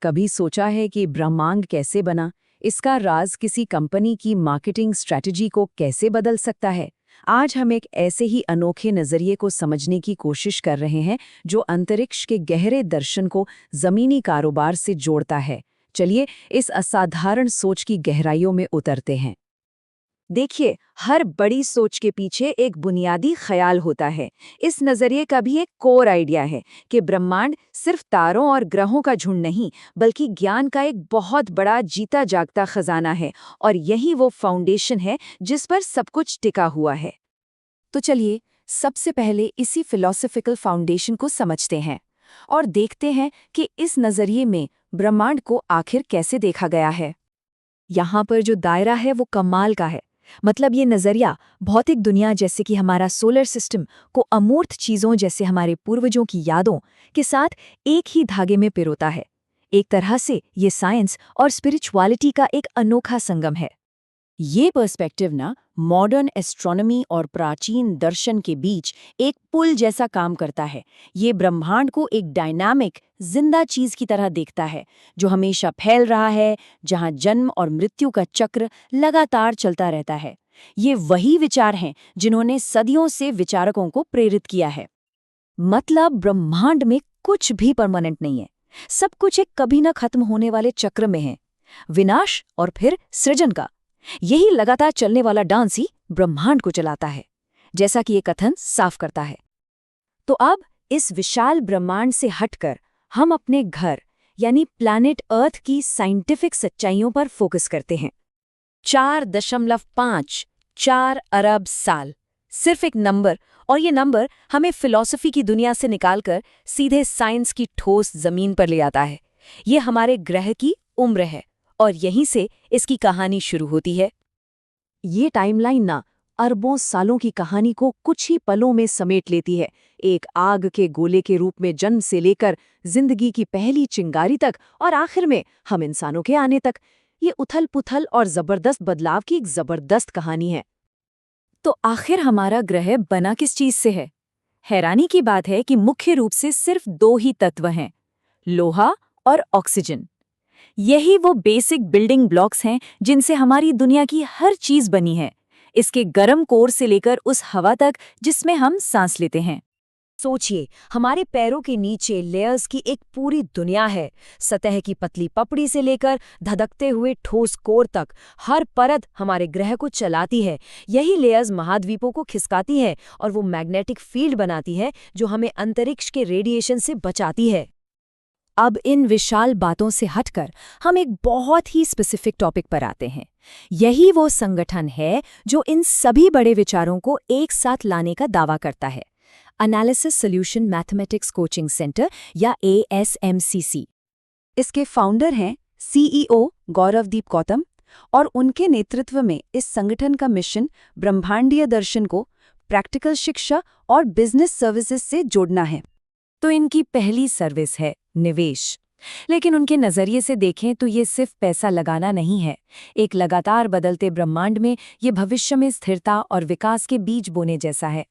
कभी सोचा है कि ब्रह्मांड कैसे बना? इसका राज किसी कंपनी की मार्केटिंग स्ट्रैटेजी को कैसे बदल सकता है? आज हम एक ऐसे ही अनोखे नजरिए को समझने की कोशिश कर रहे हैं जो अंतरिक्ष के गहरे दर्शन को जमीनी कारोबार से जोड़ता है। चलिए इस असाधारण सोच की गहराइयों में उतरते हैं। देखिए, हर बड़ी सोच के पीछे एक बुनियादी ख्याल होता है। इस नजरिए का भी एक कोर आइडिया है कि ब्रह्मांड सिर्फ तारों और ग्रहों का झुंड नहीं, बल्कि ज्ञान का एक बहुत बड़ा जीता जागता खजाना है, और यही वो फाउंडेशन है जिस पर सब कुछ टिका हुआ है। तो चलिए, सबसे पहले इसी फिलॉसफिकल फाउंडेशन को समझते हैं और देखते हैं कि इस नजरिए में ब्रह्मांड को आखिर कैसे देखा गया है। यहाँ पर जो दायरा है वो कमाल का है। मतलब ये नज़रिया भौतिक दुनिया जैसे कि हमारा सोलर सिस्टम को अमूर्त चीज़ों जैसे हमारे पूर्वजों की यादों के साथ एक ही धागे में पिरोता है। एक तरह से ये साइंस और स्पिरिचुअलिटी का एक अनोखा संगम है। ये पर्सपेक्टिव ना मॉडर्न एस्ट्रोनॉमी और प्राचीन दर्शन के बीच एक पुल जैसा काम करता है। ये ब्रह्मांड को एक डायनामिक, जिंदा चीज की तरह देखता है, जो हमेशा फैल रहा है, जहां जन्म और मृत्यु का चक्र लगातार चलता रहता है। ये वही विचार हैं जिन्होंने सदियों से विचारकों को प्रेरित किया है। मतलब ब्रह्मांड में कुछ भी परमानेंट नहीं है, सब कुछ एक कभी न खत्म होने वाले चक्र में है, विनाश और फिर सृजन का। यही लगातार चलने वाला डांस ही ब्रह्मांड को चलाता है, जैसा कि ये कथन साफ करता है। तो अब इस विशाल ब्रह्मांड से हटकर हम अपने घर यानी प्लैनेट अर्थ की साइंटिफिक सच्चाइयों पर फोकस करते हैं। 4.54 अरब साल, सिर्फ एक नंबर, और ये नंबर हमें फिलॉसफी की दुनिया से निकालकर सीधे साइंस की ठोस जमीन पर ले आता है। ये हमारे ग्रह की उम्र है, और यहीं से इसकी कहानी शुरू होती है। ये टाइमलाइन ना अरबों सालों की कहानी को कुछ ही पलों में समेट लेती है। एक आग के गोले के रूप में जन्म से लेकर जिंदगी की पहली चिंगारी तक, और आखिर में हम इंसानों के आने तक, ये उथल-पुथल और जबरदस्त बदलाव की एक जबरदस्त कहानी है। तो आखिर हमारा ग्रह बना किस चीज से है? हैरानी की बात है कि मुख्य रूप से सिर्फ दो ही तत्व हैं, लोहा और ऑक्सीजन। यही वो बेसिक बिल्डिंग ब्लॉक्स हैं जिनसे हमारी दुनिया की हर चीज बनी है, इसके गर्म कोर से लेकर उस हवा तक जिसमें हम सांस लेते हैं। सोचिए, हमारे पैरों के नीचे लेयर्स की एक पूरी दुनिया है। सतह की पतली पपड़ी से लेकर धधकते हुए ठोस कोर तक हर परत हमारे ग्रह को चलाती है। यही लेयर्स महाद्वीपों को खिसकाती है और वो मैग्नेटिक फील्ड बनाती है जो हमें अंतरिक्ष के रेडिएशन से बचाती है। अब इन विशाल बातों से हटकर हम एक बहुत ही स्पेसिफिक टॉपिक पर आते हैं। यही वो संगठन है जो इन सभी बड़े विचारों को एक साथ लाने का दावा करता है, analysis solution mathematics coaching centre या ASMCC। इसके फाउंडर हैं CEO गौरवदीप गौतम, और उनके नेतृत्व में इस संगठन का मिशन ब्रह्मांडीय दर्शन को प्रैक्टिकल शिक्षा और बिजनेस सर्विसेज से जोड़ना है। तो इनकी पहली सर्विस है निवेश। लेकिन उनके नजरिए से देखें तो ये सिर्फ पैसा लगाना नहीं है। एक लगातार बदलते ब्रह्मांड में ये भविष्य में स्थिरता और विकास के बीज बोने जैसा है।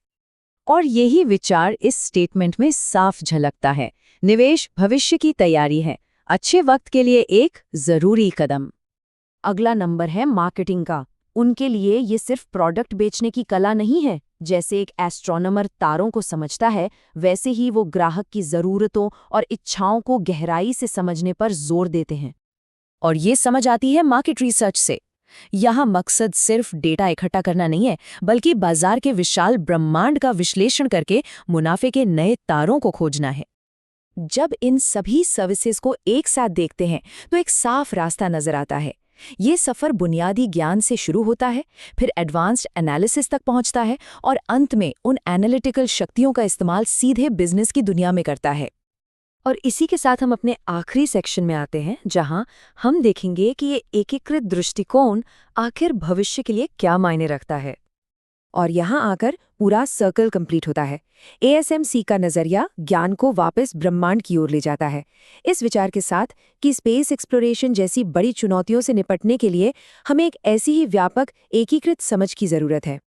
और यही विचार इस स्टेटमेंट में साफ झलकता है। निवेश भविष्य की तैयारी है, अच्छे वक्त के लिए एक जरूरी कदम। अगला नंबर है मार्केटिंग का। उनके लिए ये सिर्फ प्रोडक्ट बेचने की कला नहीं है। जैसे एक एस्ट्रोनॉमर तारों को समझता है, वैसे ही वो ग्राहक की ज़रूरतों और इच्छाओं को गहराई से समझने पर जोर देते हैं। और ये समझ आती है मार्केट रिसर्च से। यहाँ मकसद सिर्फ डेटा इकट्ठा करना नहीं है, बल्कि बाजार के विशाल ब्रह्मांड का विश्लेषण करके मुनाफे के नए तारों को खोजना है। जब इन सभी सर्विसेज को एक साथ देखते हैं तो एक साफ रास्ता नजर आता है। ये सफ़र बुनियादी ज्ञान से शुरू होता है, फिर एडवांस्ड एनालिसिस तक पहुंचता है, और अंत में उन एनालिटिकल शक्तियों का इस्तेमाल सीधे बिजनेस की दुनिया में करता है। और इसी के साथ हम अपने आखिरी सेक्शन में आते हैं, जहां हम देखेंगे कि ये एकीकृत दृष्टिकोण आखिर भविष्य के लिए क्या मायने रखता है। और यहाँ आकर पूरा सर्कल कंप्लीट होता है। ASMC का नजरिया ज्ञान को वापस ब्रह्मांड की ओर ले जाता है, इस विचार के साथ कि स्पेस एक्सप्लोरेशन जैसी बड़ी चुनौतियों से निपटने के लिए हमें एक ऐसी ही व्यापक एकीकृत समझ की जरूरत है।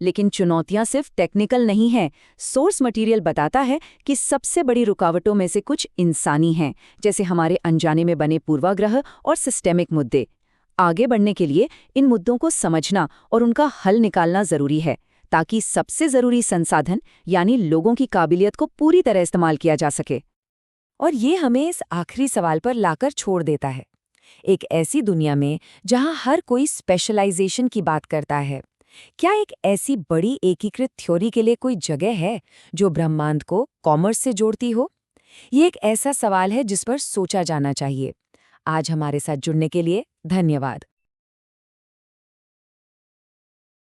लेकिन चुनौतियां सिर्फ टेक्निकल नहीं हैं। सोर्स मटेरियल बताता है कि सबसे बड़ी रुकावटों में से कुछ इंसानी हैं, जैसे हमारे अनजाने में बने पूर्वाग्रह और सिस्टेमिक मुद्दे। आगे बढ़ने के लिए इन मुद्दों को समझना और उनका हल निकालना जरूरी है, ताकि सबसे जरूरी संसाधन यानी लोगों की काबिलियत को पूरी तरह इस्तेमाल किया जा सके। और ये हमें इस आखिरी सवाल पर लाकर छोड़ देता है। एक ऐसी दुनिया में जहां हर कोई स्पेशलाइजेशन की बात करता है, क्या एक ऐसी बड़ी एकीकृत थ्योरी के लिए कोई जगह है जो ब्रह्मांड को कॉमर्स से जोड़ती हो? ये एक ऐसा सवाल है जिस पर सोचा जाना चाहिए। आज हमारे साथ जुड़ने के लिए धन्यवाद।